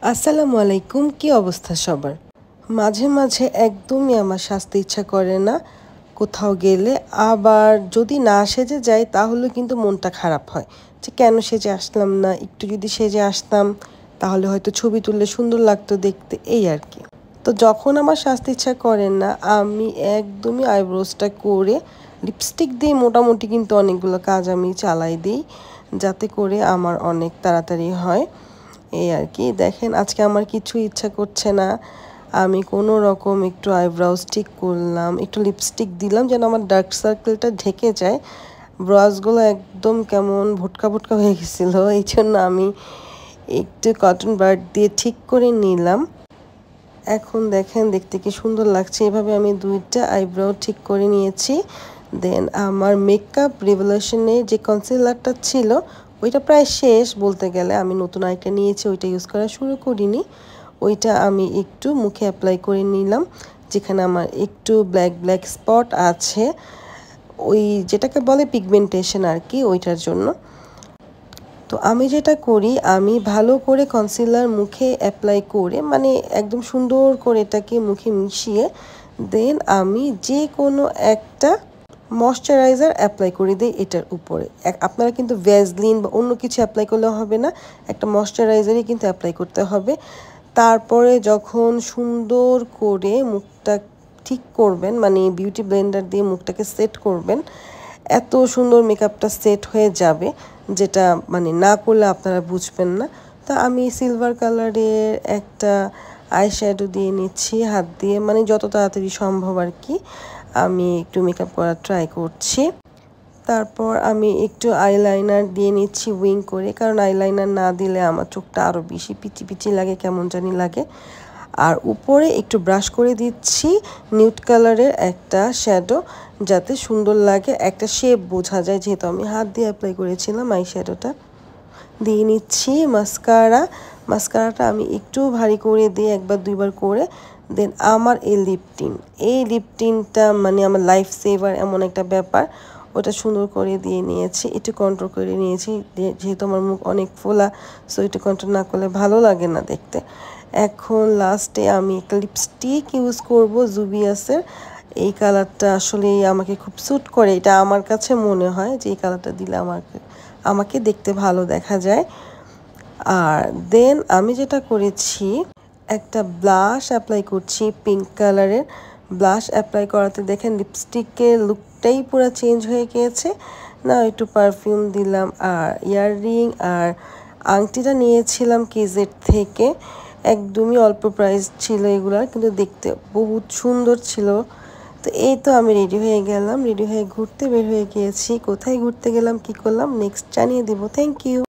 আসসালামু আলাইকুম। কি অবস্থা সবার? মাঝে মাঝে একদমই আমার সাজতে ইচ্ছা করে না কোথাও গেলে। আবার যদি না সেজে যাই তাহলে কিন্তু মনটা খারাপ হয় যে কেন সেজে আসলাম না, একটু যদি সেজে আসতাম তাহলে হয়তো ছবি তুললে সুন্দর লাগতো দেখতে, এই আর কি। তো যখন আমার সাজতে ইচ্ছা করে না আমি একদমই আইব্রোসটা করে লিপস্টিক দিয়ে মোটামুটি কিন্তু অনেকগুলো কাজ আমি চালাই দিই, যাতে করে আমার অনেক তাড়াতাড়ি হয়। এই আর কি। দেখেন আজকে আমার কিছু ইচ্ছা করছে না, আমি কোনো রকম একটু আইব্রাউজ ঠিক করলাম, একটু লিপস্টিক দিলাম যেন আমার ডার্ক সার্কেলটা ঢেকে যায়। ব্রাশগুলো একদম কেমন ভুটকা ভুটকা হয়ে গেছিলো, এই জন্য আমি একটু কটন বাড দিয়ে ঠিক করে নিলাম। এখন দেখেন দেখতে কি সুন্দর লাগছে। এভাবে আমি দুইটা আইব্রাউ ঠিক করে নিয়েছি। দেন আমার মেকআপ রিভলিউশনে যে কনসিলারটা ছিল ওইটা প্রায় শেষ বলতে গেলে, আমি নতুন আরেকটা নিয়েছি, ওইটা ইউজ করা শুরু করিনি। ওইটা আমি একটু মুখে অ্যাপ্লাই করে নিলাম যেখানে আমার একটু ব্ল্যাক ব্ল্যাক স্পট আছে, ওই যেটাকে বলে পিগমেন্টেশন আর কি, ওইটার জন্য। তো আমি যেটা করি, আমি ভালো করে কনসিলার মুখে অ্যাপ্লাই করে মানে একদম সুন্দর করে এটাকে মুখে মিশিয়ে দেন আমি যে কোনো একটা ময়শ্চারাইজার অ্যাপ্লাই করে দিই এটার উপরে। আপনারা কিন্তু ভ্যাসলিন বা অন্য কিছু অ্যাপ্লাই করলে হবে না, একটা ময়শ্চারাইজারই কিন্তু অ্যাপ্লাই করতে হবে। তারপরে যখন সুন্দর করে মুখটা ঠিক করবেন, মানে বিউটি ব্লেন্ডার দিয়ে মুখটাকে সেট করবেন, এত সুন্দর মেকআপটা সেট হয়ে যাবে যেটা মানে না করলে আপনারা বুঝবেন না। তো আমি সিলভার কালারের একটা আইশ্যাডো দিয়ে নিচ্ছি হাত দিয়ে, মানে যত তাড়াতাড়ি সম্ভব আর কি আমি একটু মেকআপ করার ট্রাই করছি। তারপর আমি একটু আইলাইনার দিয়ে নিচ্ছি উইং করে, কারণ আইলাইনার না দিলে আমার চোখটা আরও বেশি পিচি পিচি লাগে, কেমন জানি লাগে। আর উপরে একটু ব্রাশ করে দিচ্ছি নিউড কালারের একটা শ্যাডো, যাতে সুন্দর লাগে, একটা শেপ বোঝা যায়, যেহেতু আমি হাত দিয়ে অ্যাপ্লাই করেছিলাম আই শ্যাডোটা। দিয়ে নিচ্ছি মাস্কারা। মাস্কারাটা আমি একটু ভারী করে দিয়ে একবার দুইবার করে দেন আমার এই লিপটিনটা মানে আমার লাইফ সেভার এমন একটা ব্যাপার, ওটা সুন্দর করে দিয়ে নিয়েছি, একটু কন্ট্রোল করে নিয়েছি যেহেতু আমার মুখ অনেক ফোলা, সো একটু কন্ট্রোল না করলে ভালো লাগে না দেখতে। এখন লাস্টে আমি একটা লিপস্টিক ইউজ করব জুবিয়াসের। এই কালারটা আসলে আমাকে খুব স্যুট করে, এটা আমার কাছে মনে হয় যে এই কালারটা দিলে আমাকে দেখতে ভালো দেখা যায়। আর দেন আমি যেটা করেছি, একটা ব্লাশ অ্যাপ্লাই করছি পিঙ্ক কালারের। ব্লাশ অ্যাপ্লাই করাতে দেখেন লিপস্টিকের লুকটাই পুরো চেঞ্জ হয়ে গিয়েছে না। একটু পারফিউম দিলাম, আর ইয়াররিং আর আংটিটা নিয়েছিলাম কেজের থেকে, একদমই অল্প প্রাইস ছিল এগুলার, কিন্তু দেখতে বহুত সুন্দর ছিল। তো এই তো আমি রেডি হয়ে গেলাম, রেডি হয়ে ঘুরতে বের হয়ে গিয়েছি। কোথায় ঘুরতে গেলাম, কি করলাম নেক্সট জানিয়ে দিব। Thank you.